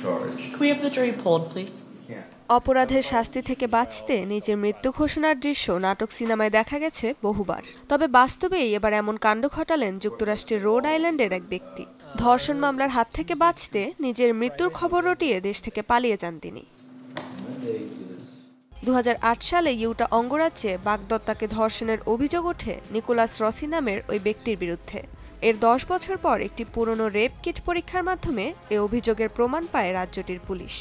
charge. Can we have the jury polled, please? অপরাধের শাস্তি থেকে বাঁচতে নিজের মৃত্যু ঘোষণার দৃশ্য নাটক সিনেমায় দেখা গেছে বহুবার। তবে বাস্তবেই এবার এমন কাণ্ড ঘটালেন যুক্তরাষ্ট্রের রোড আইল্যান্ডের এক ব্যক্তি। ধর্ষণ মামলার হাত থেকে বাঁচতে নিজের মৃত্যুর খবর রটিয়ে দেশ থেকে পালিয়ে যান তিনি। 2008 সালে ইউটা অঙ্গরাজ্যে বাগদত্তাকে ধর্ষণের অভিযোগ ওঠে নিকোলাস রসি নামের ওই ব্যক্তির বিরুদ্ধে। এর 10 বছর পর একটি পুরনো রেপ কিট পরীক্ষার মাধ্যমে এ অভিযোগের প্রমাণ পায় রাজ্যটির পুলিশ।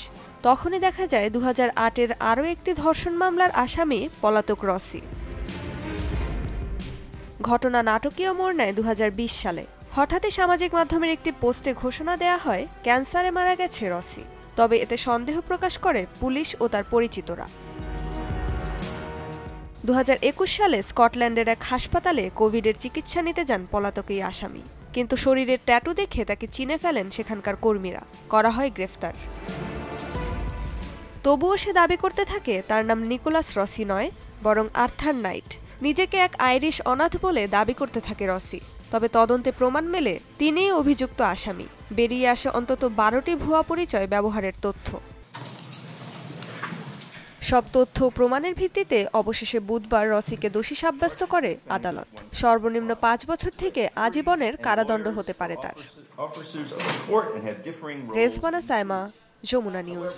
তখনই দেখা যায় 2008-এর আরও একটি ধর্ষণ মামলার আসামি পলাতক রসি। ঘটনা নাটকীয় মোড় নেয় 2020 সালে। হঠাৎই সামাজিক মাধ্যমের একটি পোস্টে ঘোষণা দেয়া হয় ক্যান্সারে মারা গেছে রসি। তবে এতে সন্দেহ প্রকাশ করে পুলিশ ও তার পরিচিতরা। 2021 সালে স্কটল্যান্ডের এক হাসপাতালে কোভিডের চিকিৎসা নিতে যান পলাতক এই আসামি। কিন্তু শরীরের ট্যাটু দেখে তাকে চিনে ফেলেন সেখানকার কর্মীরা। করা হয় গ্রেফতার। তবুও সে দাবি করতে থাকে তার নাম নিকোলাস রসি নয়, বরং আর্থার নাইট। নিজেকে এক আইরিশ অনাথ বলে দাবি করতে থাকে রসি। তবে তদন্তে প্রমাণ মেলে তিনিই অভিযুক্ত আসামি। বেরিয়ে আসে অন্তত 12টি ভুয়া পরিচয় ব্যবহারের তথ্য। সব তথ্য প্রমাণের ভিত্তিতে অবশেষে বুধবার রসিকে দোষী সাব্যস্ত করে আদালত। সর্বনিম্ন 5 বছর থেকে আজীবনের কারাদণ্ড হতে পারে তার। রেজওয়ানা সাইমা, যমুনা নিউজ।